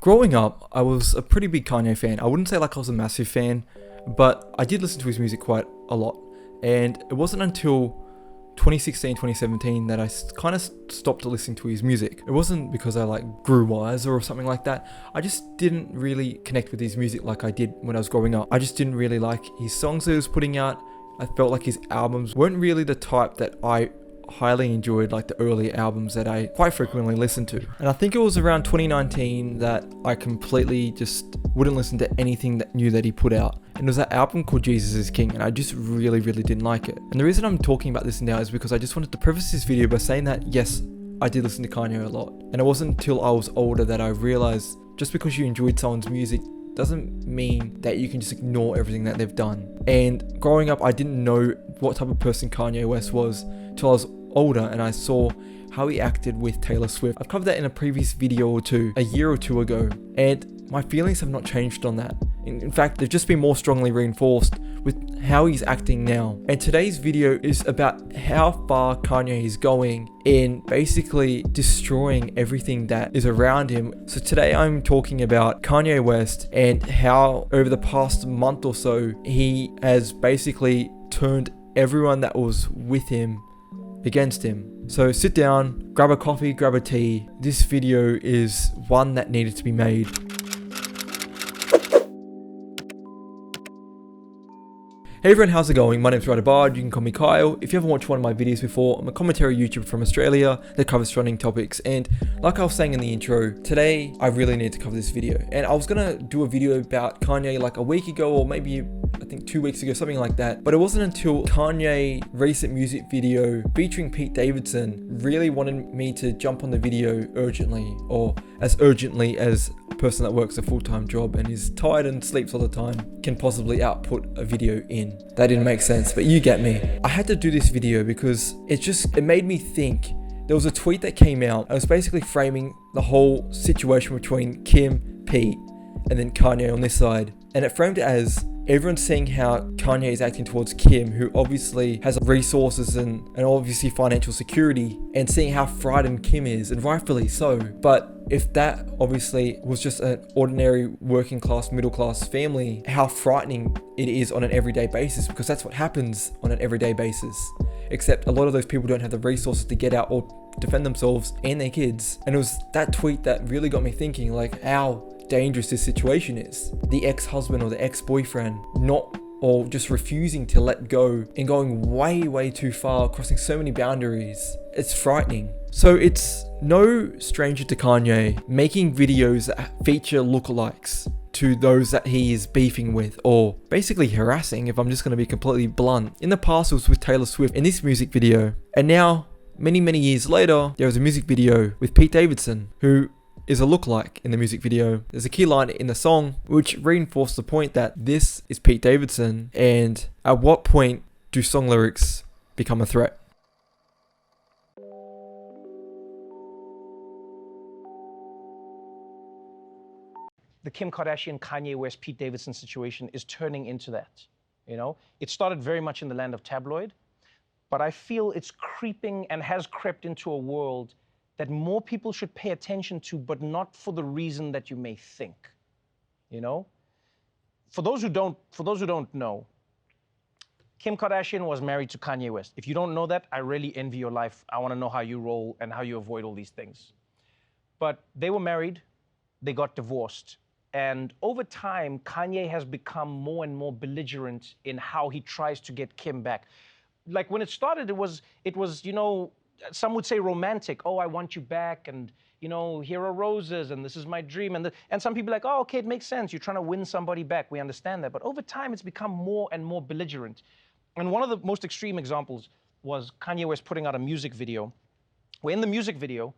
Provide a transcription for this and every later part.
Growing up, I was a pretty big Kanye fan. I wouldn't say like I was a massive fan, but I did listen to his music quite a lot. And it wasn't until 2016, 2017 that I kind of stopped listening to his music. It wasn't because I like grew wiser or something like that. I just didn't really connect with his music like I did when I was growing up. I just didn't really like his songs that he was putting out. I felt like his albums weren't really the type that I highly enjoyed, like the early albums that I quite frequently listened to. And I think it was around 2019 that I completely just wouldn't listen to anything that new that he put out. And it was that album called Jesus is King, and I just really didn't like it. And the reason I'm talking about this now is because I just wanted to preface this video by saying that yes, I did listen to Kanye a lot. And it wasn't until I was older that I realized just because you enjoyed someone's music doesn't mean that you can just ignore everything that they've done. And growing up, I didn't know what type of person Kanye West was till I was older and I saw how he acted with Taylor Swift. I've covered that in a previous video or two, a year or two ago, and my feelings have not changed on that. In fact, they've just been more strongly reinforced with how he's acting now. And today's video is about how far Kanye is going in basically destroying everything that is around him. So today I'm talking about Kanye West and how over the past month or so, he has basically turned everyone that was with him against him. So sit down, grab a coffee, grab a tea. This video is one that needed to be made. Hey everyone, how's it going? My name's Ryder Bard, you can call me Kyle. If you haven't watched one of my videos before, I'm a commentary YouTuber from Australia that covers trending topics, and like I was saying in the intro, today I really need to cover this video. And I was gonna do a video about Kanye like a week ago, or maybe I think 2 weeks ago, something like that, but it wasn't until Kanye recent music video featuring Pete Davidson really wanted me to jump on the video urgently, or as urgently as a person that works a full-time job and is tired and sleeps all the time can possibly output a video in. That didn't make sense, but you get me. I had to do this video because it made me think. There was a tweet that came out. I was basically framing the whole situation between Kim, Pete, and then Kanye on this side. And it framed it as everyone's seeing how Kanye is acting towards Kim, who obviously has resources and obviously financial security, and seeing how frightened Kim is, and rightfully so. But if that obviously was just an ordinary working class, middle class family, how frightening it is on an everyday basis, because that's what happens on an everyday basis. Except a lot of those people don't have the resources to get out or defend themselves and their kids. And it was that tweet that really got me thinking, like, how dangerous this situation is. The ex-husband or the ex-boyfriend or just refusing to let go and going way too far, crossing so many boundaries. It's frightening. So it's no stranger to Kanye making videos that feature lookalikes to those that he is beefing with, or basically harassing, if I'm just going to be completely blunt. In the past it was with Taylor Swift in this music video, and now many years later there was a music video with Pete Davidson, who is a lookalike in the music video. There's a key line in the song which reinforced the point that this is Pete Davidson, and at what point do song lyrics become a threat? The Kim Kardashian, Kanye West, Pete Davidson situation is turning into that. You know, it started very much in the land of tabloid, but I feel it's creeping and has crept into a world that more people should pay attention to, but not for the reason that you may think. You know, for those who don't know, Kim Kardashian was married to Kanye West. If you don't know that, I really envy your life. I want to know how you roll and how you avoid all these things. But they were married, they got divorced. And over time, Kanye has become more and more belligerent in how he tries to get Kim back. Like when it started, it was, you know, some would say romantic. Oh, I want you back, and you know, here are roses, and this is my dream. And some people are like, oh, okay, it makes sense. You're trying to win somebody back. We understand that. But over time, it's become more and more belligerent. And one of the most extreme examples was Kanye West putting out a music video, where in the music video,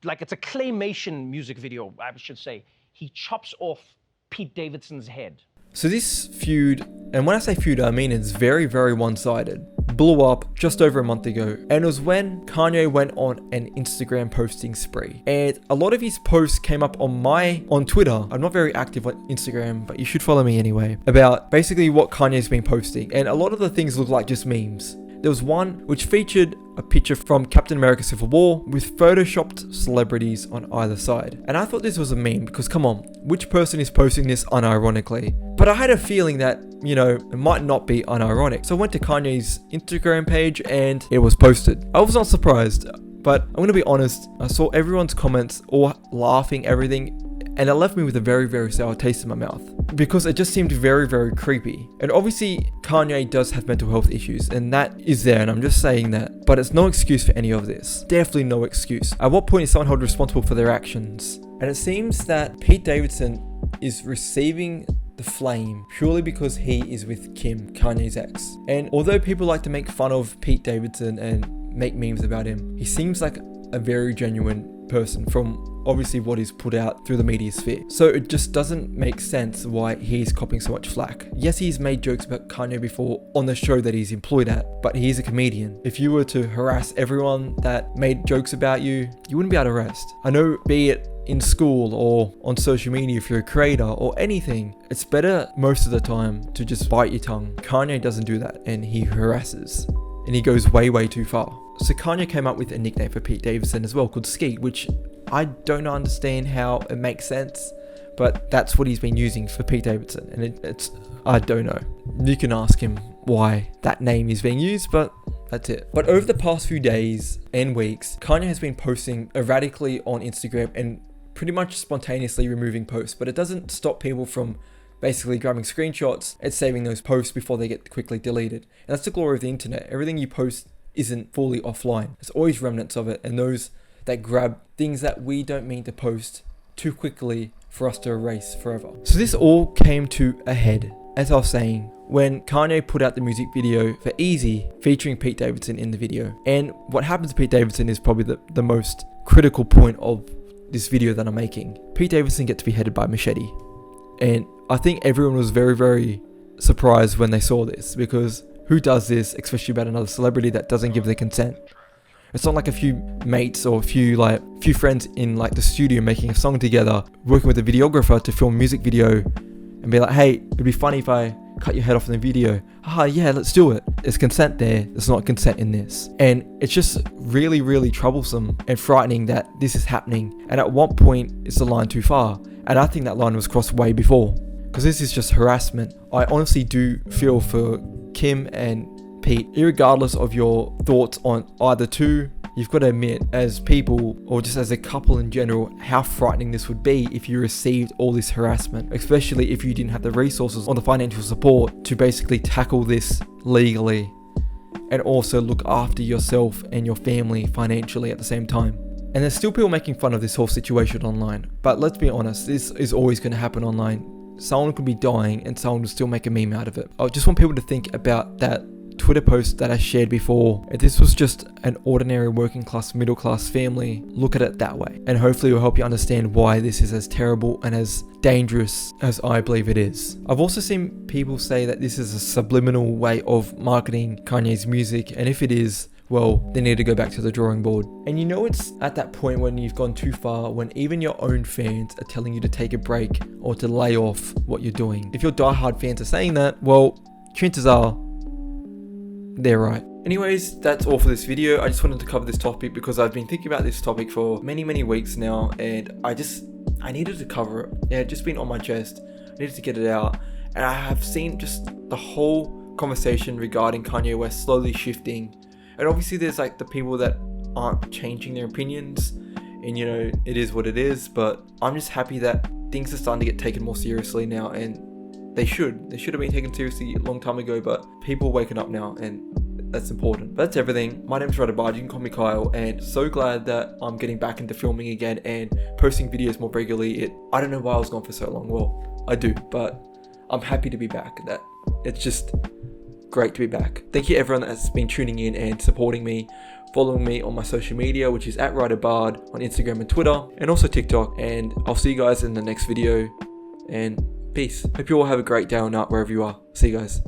it's a claymation music video, I should say. He chops off Pete Davidson's head. So this feud, and when I say feud, I mean it's very one-sided, blew up just over a month ago. And it was when Kanye went on an Instagram posting spree. And a lot of his posts came up on Twitter. I'm not very active on Instagram, but you should follow me anyway. About basically what Kanye's been posting. And a lot of the things look like just memes. There was one which featured a picture from Captain America Civil War with photoshopped celebrities on either side. And I thought this was a meme because come on, which person is posting this unironically? But I had a feeling that, you know, it might not be unironic. So I went to Kanye's Instagram page and it was posted. I was not surprised, but I'm gonna be honest, I saw everyone's comments all laughing, everything, and it left me with a very, very sour taste in my mouth because it just seemed very, very creepy. And obviously Kanye does have mental health issues and that is there, and I'm just saying that, but it's no excuse for any of this. Definitely no excuse. At what point is someone held responsible for their actions? And it seems that Pete Davidson is receiving the flame purely because he is with Kim, Kanye's ex. And although people like to make fun of Pete Davidson and make memes about him, he seems like a very genuine person from obviously what is put out through the media sphere. So it just doesn't make sense why he's copping so much flack. Yes, he's made jokes about Kanye before on the show that he's employed at, but he's a comedian. If you were to harass everyone that made jokes about you, you wouldn't be able to rest. I know, be it in school or on social media if you're a creator or anything, it's better most of the time to just bite your tongue. Kanye doesn't do that and he harasses and he goes way, way too far. So Kanye came up with a nickname for Pete Davidson as well called Skeet, which I don't understand how it makes sense, but that's what he's been using for Pete Davidson, and it's I don't know. You can ask him why that name is being used, but that's it. But over the past few days and weeks, Kanye has been posting erratically on Instagram and pretty much spontaneously removing posts, but it doesn't stop people from basically grabbing screenshots and saving those posts before they get quickly deleted. And that's the glory of the internet. Everything you post isn't fully offline. There's always remnants of it, and those that grab things that we don't mean to post too quickly for us to erase forever. So this all came to a head, as I was saying, when Kanye put out the music video for Easy featuring Pete Davidson in the video. And what happened to Pete Davidson is probably the most critical point of this video that I'm making. Pete Davidson gets beheaded by machete. And I think everyone was very, very surprised when they saw this, because who does this, especially about another celebrity that doesn't give their consent? It's not like a few mates or a few friends in like the studio making a song together, working with a videographer to film a music video and be like, hey, it'd be funny if I cut your head off in the video. Yeah, let's do it. There's consent there. There's not consent in this. And it's just really, really troublesome and frightening that this is happening. And at one point, it's the line too far. And I think that line was crossed way before, because this is just harassment. I honestly do feel for Kim and Pete, irregardless of your thoughts on either two. You've got to admit, as people or just as a couple in general, how frightening this would be if you received all this harassment, especially if you didn't have the resources or the financial support to basically tackle this legally and also look after yourself and your family financially at the same time. And there's still people making fun of this whole situation online, but let's be honest, this is always going to happen online. Someone could be dying and someone will still make a meme out of it. I just want people to think about that Twitter post that I shared before. If this was just an ordinary working class, middle class family, look at it that way. And hopefully it will help you understand why this is as terrible and as dangerous as I believe it is. I've also seen people say that this is a subliminal way of marketing Kanye's music, and if it is, well, they need to go back to the drawing board. And you know, it's at that point when you've gone too far, when even your own fans are telling you to take a break or to lay off what you're doing. If your diehard fans are saying that, well, chances are they're right. Anyways, that's all for this video. I just wanted to cover this topic because I've been thinking about this topic for many, many weeks now, and I needed to cover it. It had just been on my chest. I needed to get it out. And I have seen just the whole conversation regarding Kanye West slowly shifting. And obviously there's like the people that aren't changing their opinions, and you know, it is what it is, but I'm just happy that things are starting to get taken more seriously now, and they should have been taken seriously a long time ago, but people are waking up now, and that's important. But that's everything. My name's Ryder Bard, you can call me Kyle, and so glad that I'm getting back into filming again and posting videos more regularly. I don't know why I was gone for so long. Well, I do, but I'm happy to be back. That it's just great to be back. Thank you everyone that's been tuning in and supporting me, following me on my social media, which is at Ryder Bard on Instagram and Twitter, and also TikTok. And I'll see you guys in the next video, and peace. Hope you all have a great day or night wherever you are. See you guys.